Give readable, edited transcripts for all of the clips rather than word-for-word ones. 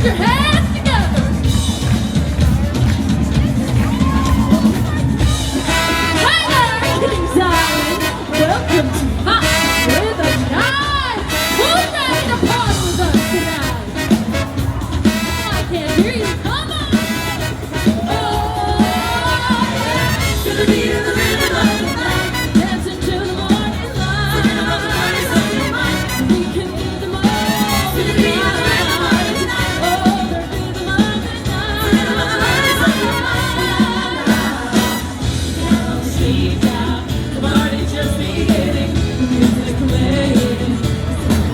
Put your hands together. Hi there, darling. Welcome to Hot Rhythm Night. Who's ready to party with us tonight? Oh, I can't hear you. Come on. Oh, yeah. To the beat of the rhythm of the night. Dancing to the morning light. Rhythm of the night is on your mind. We can do them all. To the beat of the rhythm of the night. Oh, the rhythm of the night. Rhythm of the night is on your mind. Don't sleep now. The party's just beginning. The music playing.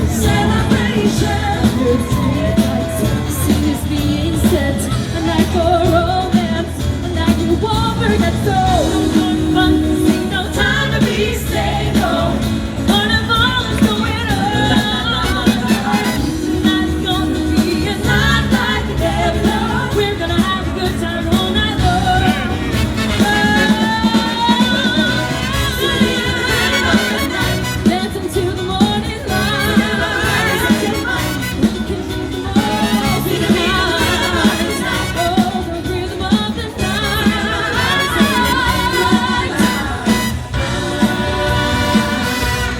Celebration. Scene is being set. A night for romance. A night you won't forget. So fun. Ain't no time to be staying home. Carnival is going on. Tonight's gonna be a night like never. We're gonna have a good time all night long. Dancing to the morning light. We can do them all. To the rhythm of the night. Oh, the rhythm of the night.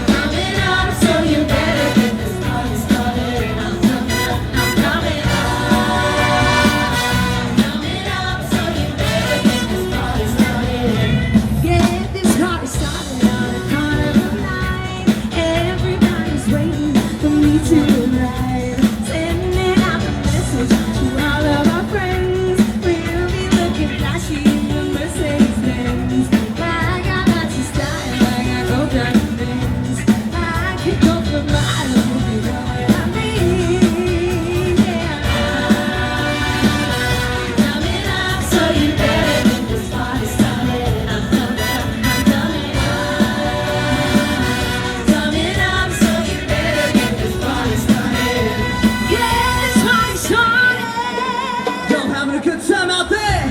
Coming up, so you better get this party started. I'm coming up, I'm coming up. Coming up, so you better get this party started. Get this party started on a carnival night. Everybody's waiting for me to arrive. Sending out the message to all of our friends. We'll be looking flashy in the Mercedes-Benz. I got lots of style, I got gold diamonds. I could go for miles if you know what I mean. Yeah. Coming up, so you better get this party started. I'm coming up, I'm coming up. Coming up, so you better get this party started. Get this party started. Y'all having a good time out there?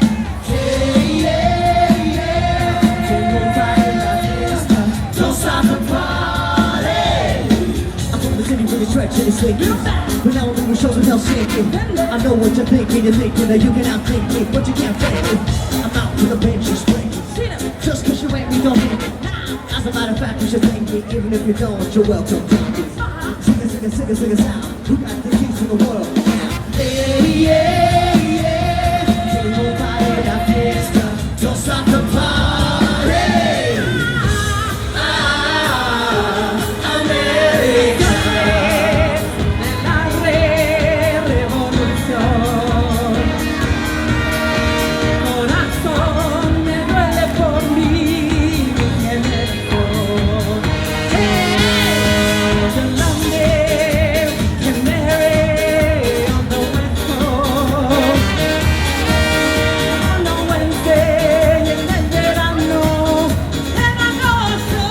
Don't stop the party. I'm from the city with the stretch and it's slinky. But now I'm doing shows in Helsinki. I know what you're thinking that you can outthink me, but you can't fake it. I'm out to the bench and swing. Just cause you ain't me, don't mean it. As a matter of fact, you should thank me, even if you don't, you're welcome. Sing it, sing it, sing it, sing it sound. Who got the keys to the world? Don't stop the party. America. La revolución. Corazón, me duele por mí, mi generación. The London Canary on the West Coast. On a Wednesday, and then there I know, and I know so.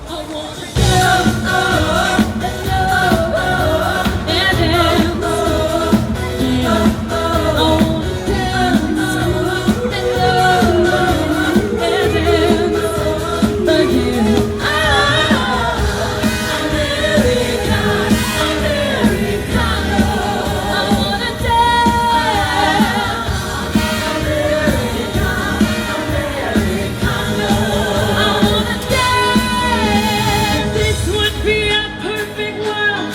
I wanna dance, and this would be a perfect world.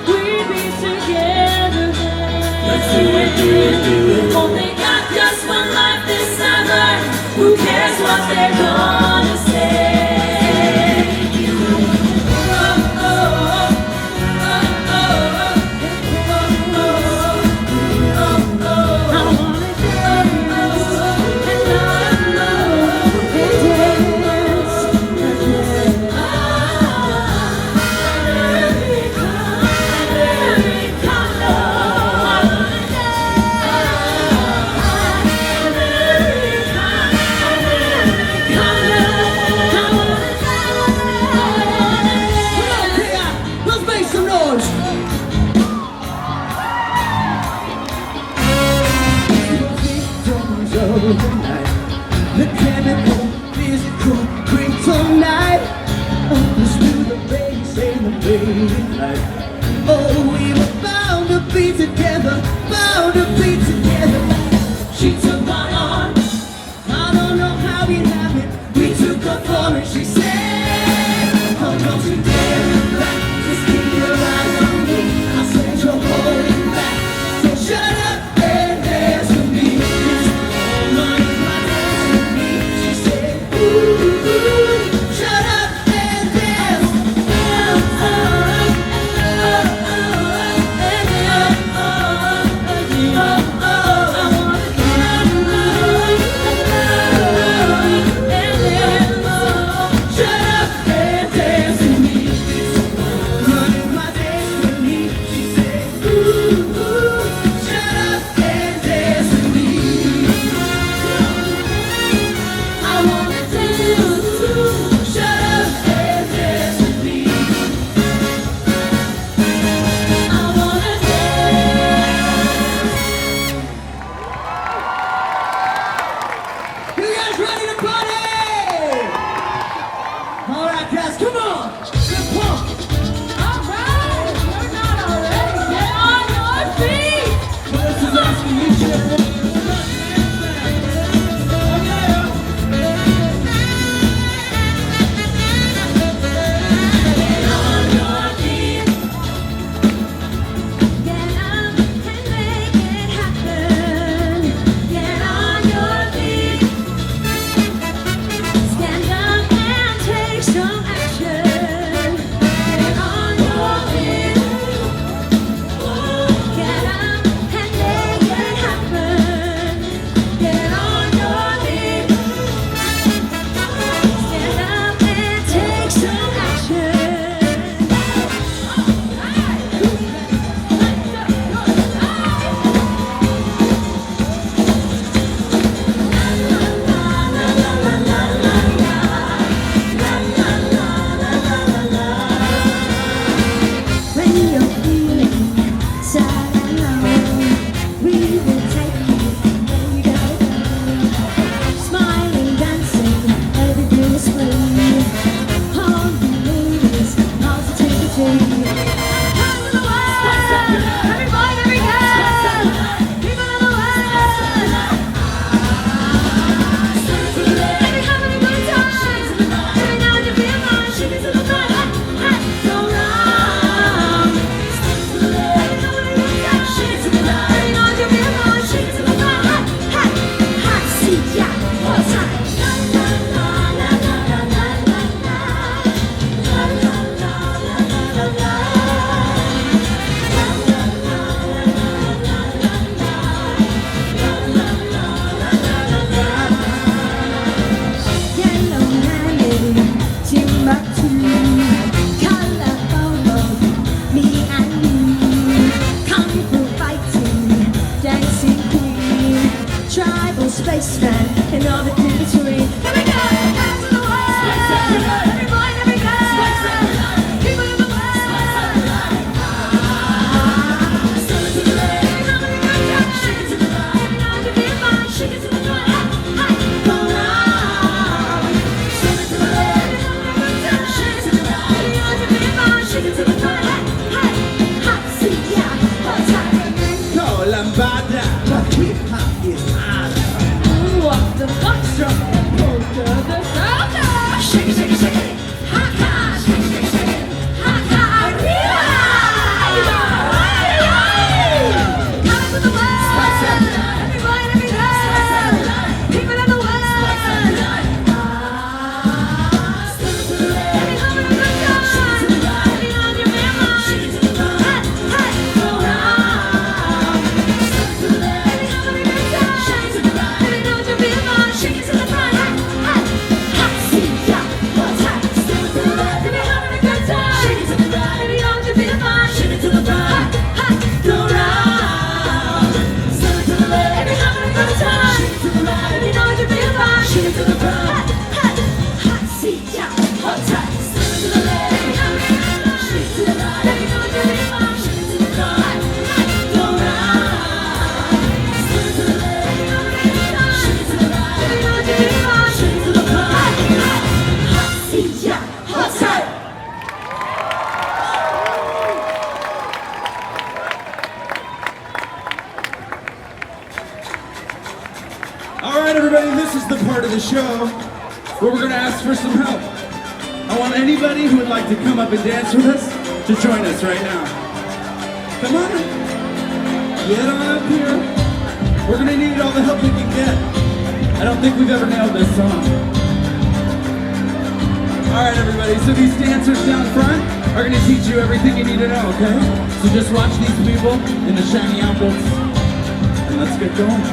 We'd be together then. Let's do it, do it, do it. Only got just one life this summer. Who cares what they're gonna say? I wanna dance and Let's make some noise. The chemical, physical, kryptonite. Oh, the bass and the bass light. Oh, we were bound to best friend in all the country. Here we go, hands in the world. Every boy and every girl. People in the world. Shake it to the right. Shake it to the right. Shake it to the right. Go round. Shake it to the left. Shake it to the right. Shake it to the right. Hot seat, yeah, hot time. No lambada, But hip hop is hot. Walk the foxtrot and polka the soca. Shake it, shake it, shake it. Haka, shake it, shake it, shake it. Haka, arriba. Coming to the world. Every boy and every girl. People in the world. Every home and every time. Every on your memory. Hey, hey, go round. Every home and every time. Every on your memory. Shake it to the front. Hey, hey, hot seat, yeah, hot time. Every home and every time. Shake it to the right. Every on your memory. Shake it to the front. Hey, hey, go round. Every home and every time. Every on your memory. Shake it to the front. Hey, hey, hot seat, yeah, hot time. Every home and every time. Shake it to the right. Every on your memory. Shake it to the front. Hey, hey, go round. Every home and every time. Shake it to the right. Every on your memory. Shake it to the front. Hey, hey, hot seat, yeah, hot time. All right, everybody, this is the part of the show where we're gonna ask for some help. I want anybody who would like to come up and dance with us to join us right now. Come on, get on up here. We're gonna need all the help we can get. I don't think we've ever nailed this song. All right, everybody, so these dancers down front are gonna teach you everything you need to know, okay? So just watch these people in the shiny outfits, and let's get going.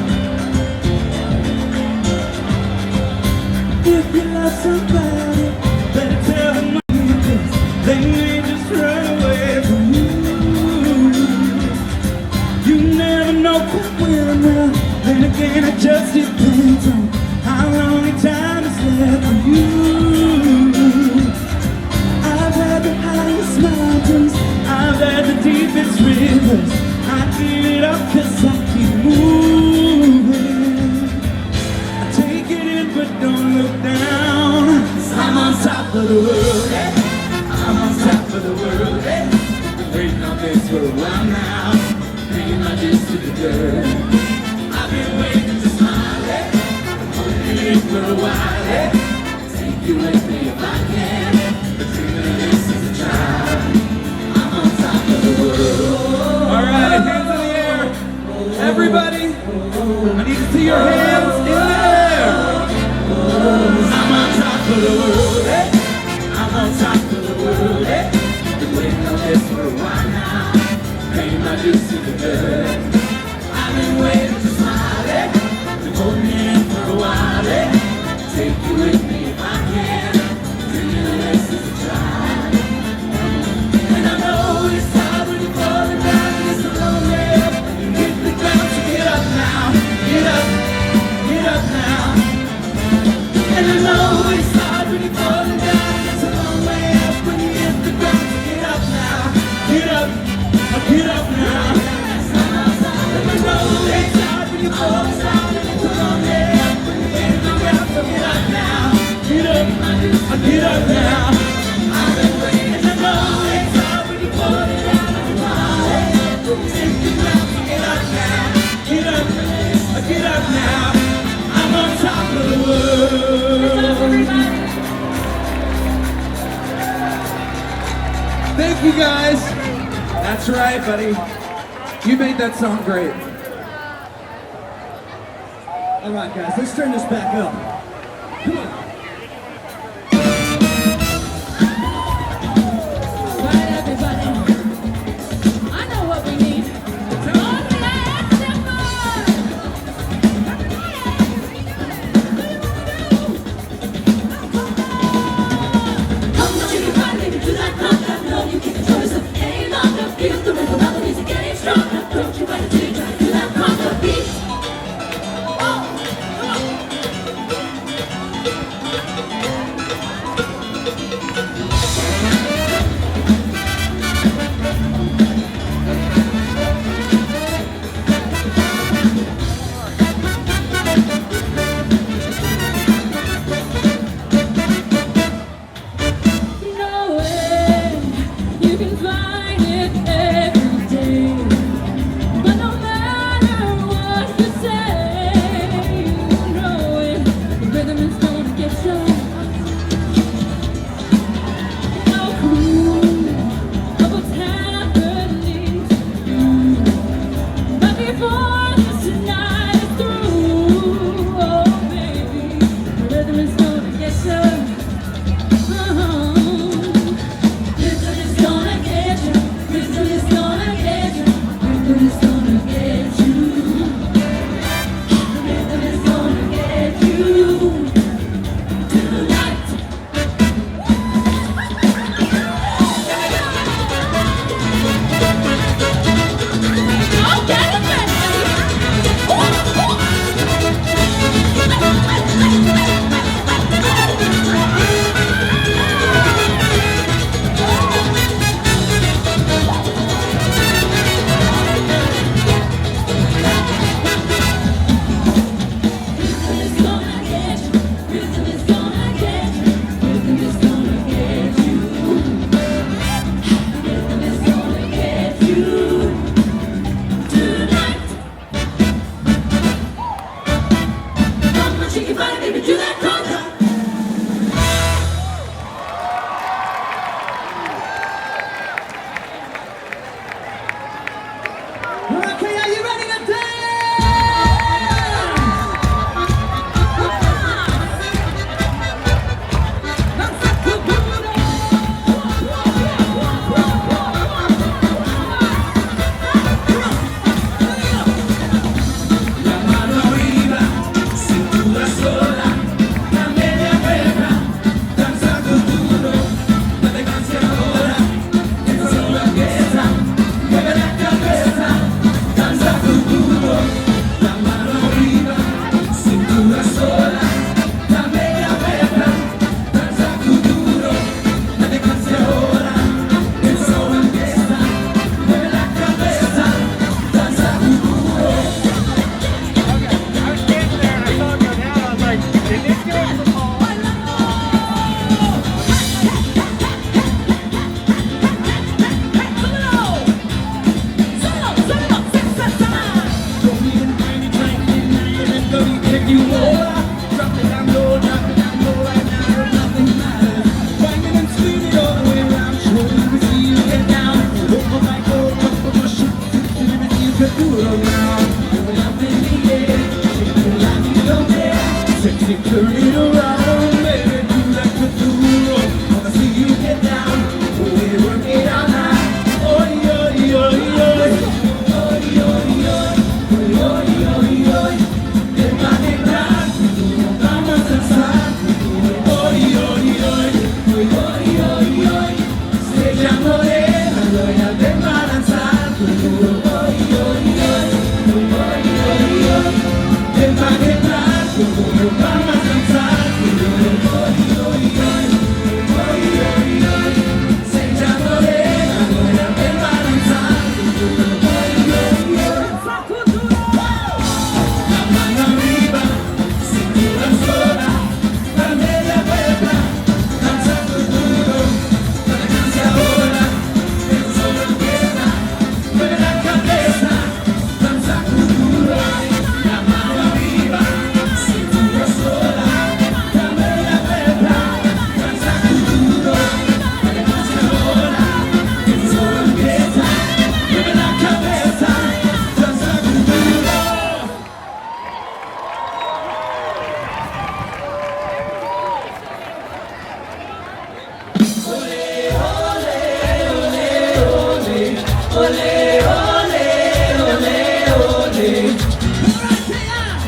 If you love somebody, better tell them what you think. They may just run away from you. You never know quite well enough. Then again, it just depends on how long the time is left for you. I've had the highest mountains, I've had the deepest rivers. I give it up 'cause I keep moving. Take it in, but don't look down. 'Cause I'm on top of the world. I'm on top of the world. Waiting on this for a while now. Bringing my dish to the dirt. I've been waiting to smile. Holding it for a while. Take you with me if I can. But dreaming this is a child. I'm on top of the world. All right, hands in the air. Everybody, I need to see your hands in the air. I'm on top of the world. I'm on top of the world. Been waiting on this for a while now. Paying my dues to the dirt. I've been waiting to smile. Been holding in for a while. Take you with me if I can. Dreaming this is a drive. And I know it's hard when you're falling down and it's a long way up. You hit the ground, so get up now. Get up now. And I know it's hard when you're falling down and it's a long way up. When you hit the ground, so get up now. Get up now. And I know it's hard when you're falling down and it's a long way up. When you hit the ground, so get up now. Get up now. I've been waiting. And I know it's hard when you're falling down and it's a long way up. When you hit the ground, so get up now. Get up now. I'm on top of the world. Thank you guys. That's right, buddy. You made that song great. All right, guys, let's turn this back up. Come on. Right, everybody. I know what we need. Oh, yeah, simple. Come on, you can find me to that pump. I know you can't control yourself any longer. Feel the rhythm of the music getting stronger. Don't you fight it till you try to do that conga beat. Oh, come on.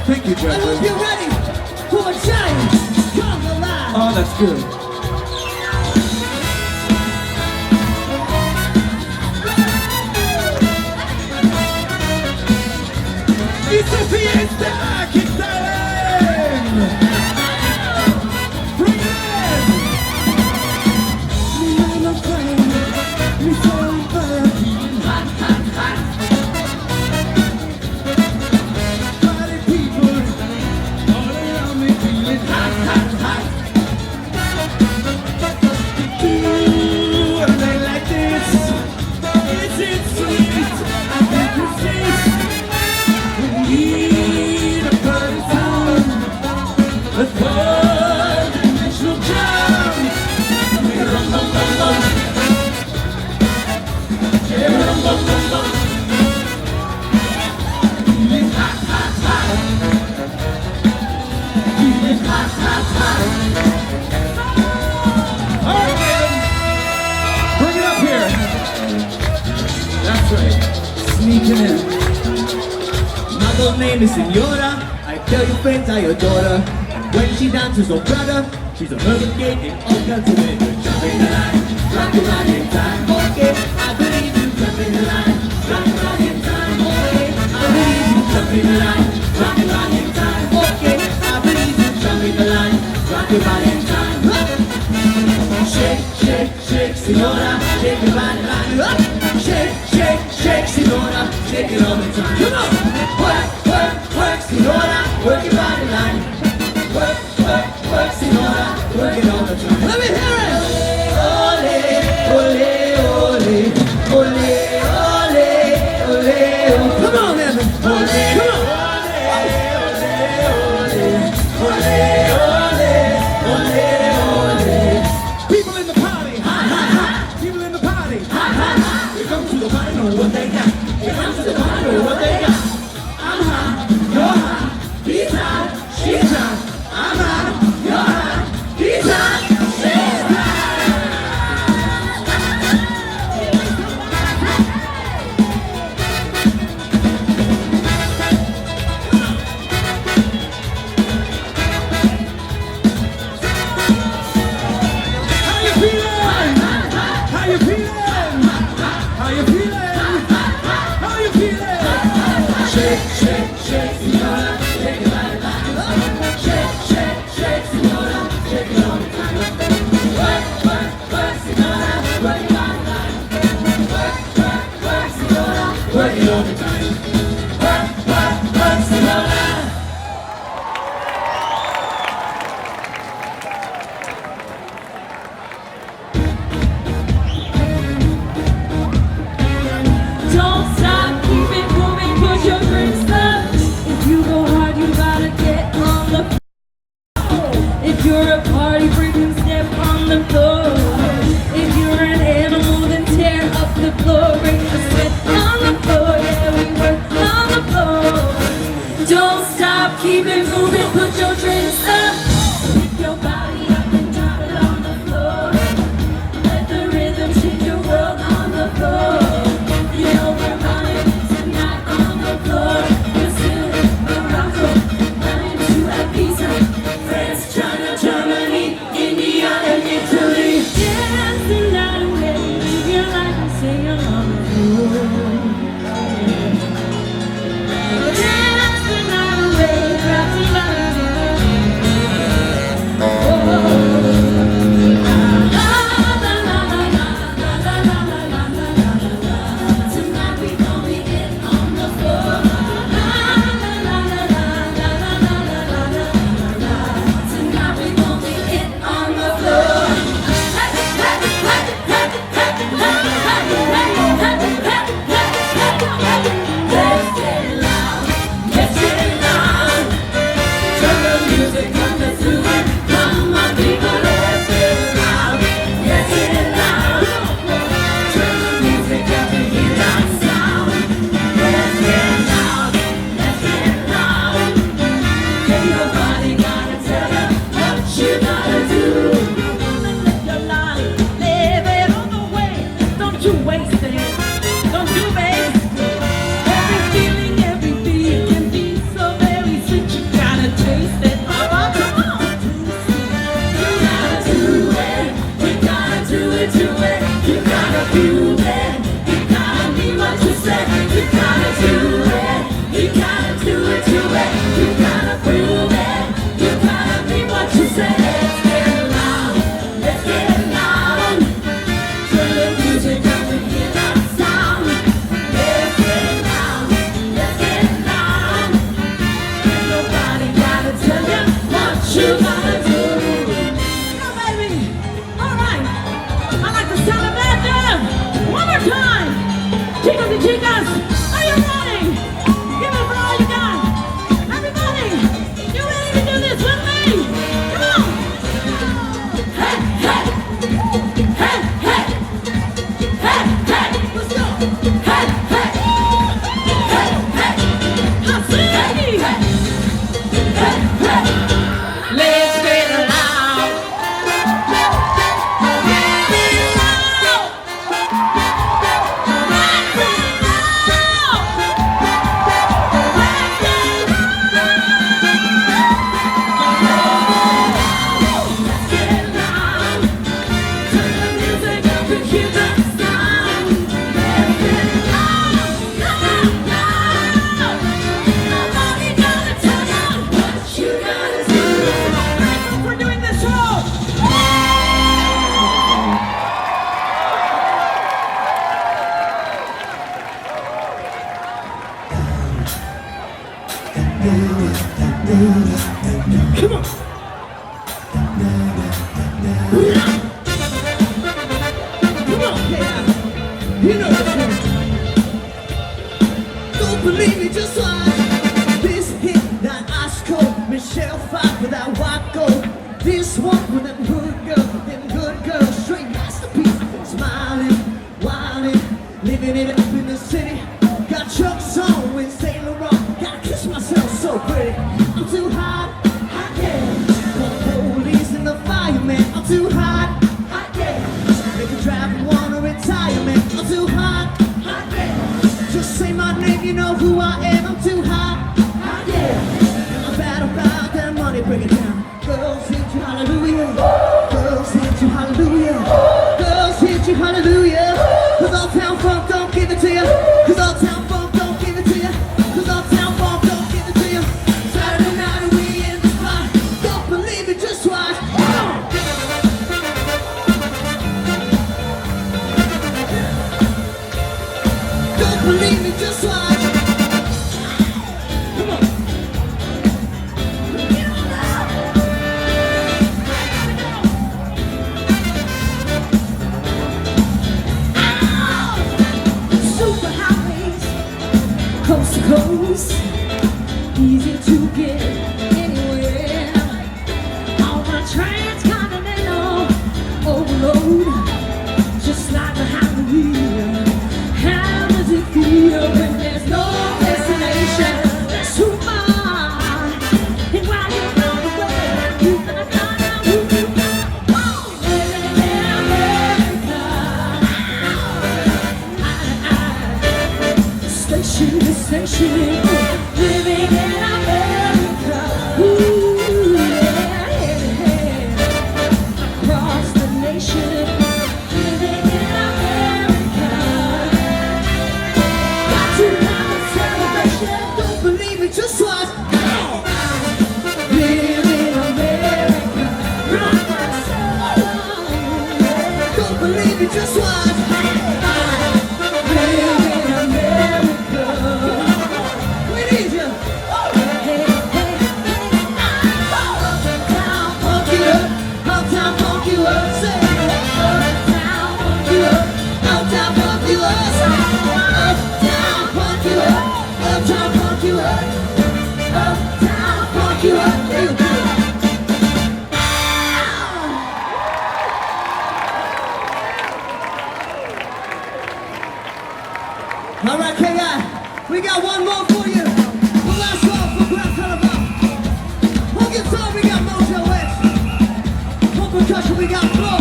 Thank you, I hope Jeffrey. you're ready for a giant come alive. Oh, that's good. It's a fiesta! Keep styling! Bring it in! I'm afraid we're so unfair. Party people all around me feeling hot, hot, hot. Ooh, a night like this, it's sweet. I think it's this. We need a party sound, a third-dimensional jam. Rum, bum, bum, bum. Yeah, rum, bum, bum, bum. Feeling hot, hot, hot. Feeling hot, hot, hot. All right, man. Bring it up here. That's right. Sneaking in. My little name is Senora. I tell your friends I adore her. When she dances, oh brother, she's a hurricane in all kinds of ways. Jumping the line, rocking right in time. Okay, I believe you jumping the line, rocking right in time. Okay, I believe you jumping the line, rocking right in time. Okay, I believe you jumping the line, rocking right in time. Shake, shake, shake, Senora, shake your body line up. Shake, shake, shake, Senora, shake it all the time. Come on, work, work, work, Senora, work your body line. Work, work, work, Senora, work it all the time. Let me hear it. Ole, ole, ole, ole, ole, ole. Come on, Evan. Come on. People in the party, hot, hot, hot. People in the party, hot, hot, hot. They come to the party, know what they got. They come to the party, know what they got. I'm hot, you're hot. He's hot, she's hot. I'm hot, you're hot. He's hot, she's hot. How you feeling? How you feeling? How you feeling? How you feeling? Shake, shake, shake, Senora, shake your body line up. Shake, shake, shake, Senora, shake it all the time. Work, work, work, Senora, work your body line. Work, work, work, Senora, work it all the time. Work, work, work, Senora. Don't stop, keep it moving, push your drinks up. If you go hard, you gotta get on the floor. If you're a party freak, then step on the floor. If you're an animal, then tear up the floor. Break the sweat on the floor. Yeah, we work Come on. Come on, yeah. You know this one. Don't believe me, just watch. This hit that Oscar, Michelle Pfeiffer, that white gold. This one with them good girls, straight masterpiece. Smiling, wilding, living it up in the city. Got Chuck's on with Saint Laurent. Gotta kiss myself so pretty. I'm too hot, yeah. The police and the fireman. I'm too hot, yeah. Make a driver wanna retire, man. I'm too hot, yeah. Just say my name, you know who I am. I'm too hot, yeah. I'm bad about that money, bring it down. Girls hit you, hallelujah. Girls hit you, hallelujah. Girls hit you, hallelujah. Cause all town funk don't give it to you. Cause all town funk don't give it to you. Cause all town funk don't give it to you. Saturday night and we in the spot. Don't believe it, just watch. Don't believe me, just watch. Come on. Super highways, coast to coast, easy to get anywhere. On the transcontinental overload, just like a highway. How does it feel when there's no destination? That's too far. And while you're on the way, you're gonna find out who you are. Living in America. Station to station, living in America. Ooh, yeah. Across the nation, living in America. Got to have a celebration. Don't believe it, just watch. Live in America. Rock my soul. Don't believe it, just watch. Live in America. We need you. Hey, hey, hey. Uptown, Funk you up, uptown funk you up, say. uptown, funk you up. Uptown funk you up, say. Uptown funk you up, uptown funk you up, uptown funk you up. There you go. All right, KI, we got one more for you. The last one for Grand Carnival. On guitar, we got Mojo X. On percussion, we got Flo.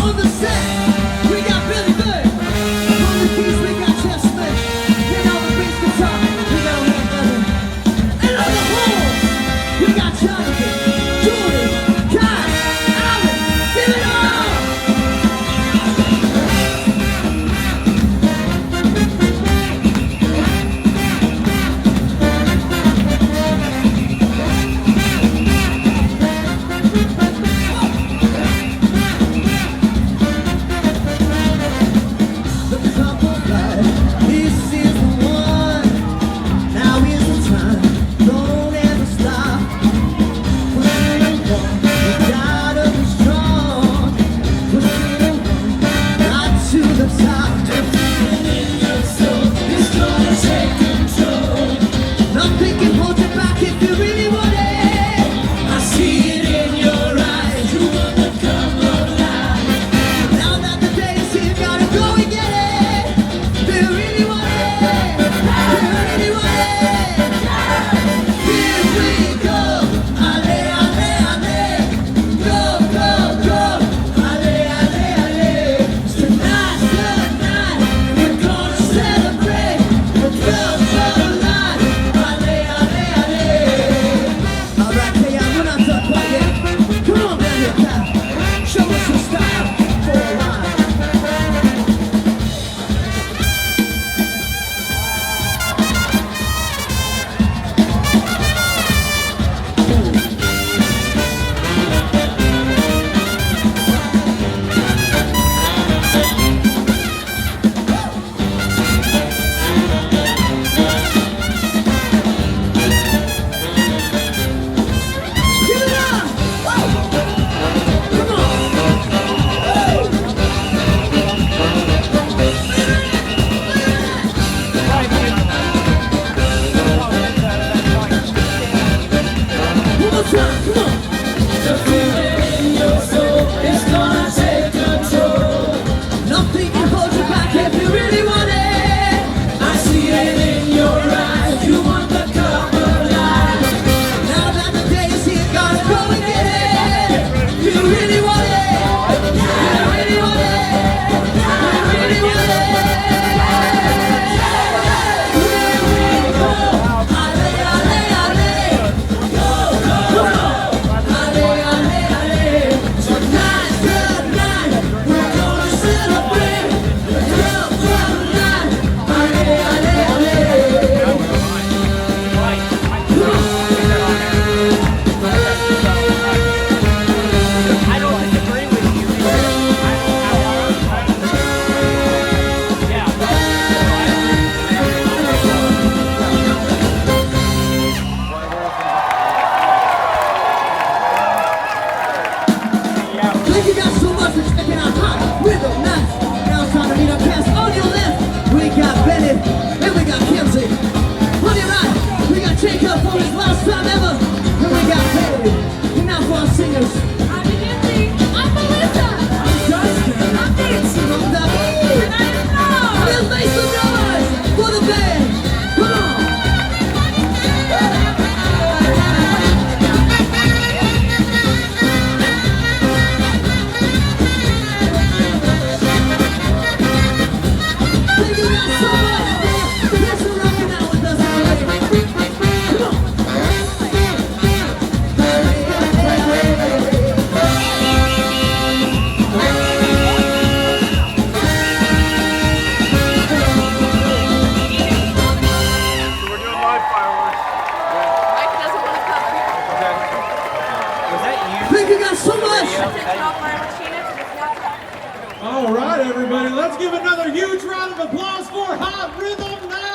On the set, we got Billy Bird. On the keys, we got Jeff Smith. And on the bass guitar, we got Wayne Evans. And on the horns, we got Jonathan, Julie, Kai, Alan. Give it up! David, and we got Kenzie. On your right, we got Jacob for his last time ever, and we got David. And now for our singers. I'm Nancy. I'm Melissa. I'm Justin. I'm Nancy. And And I'm Paul. let's make some noise for the band. Come on. Thank you guys so much. Thanks for rocking out with us today. Come on. So we're doing live fireworks. Mike doesn't want to cover. Okay. Was that you? Thank you guys so much. Attention all fire machinists, and it's not covered. All right, everybody, let's give another huge round of applause for Hot Rhythm Night.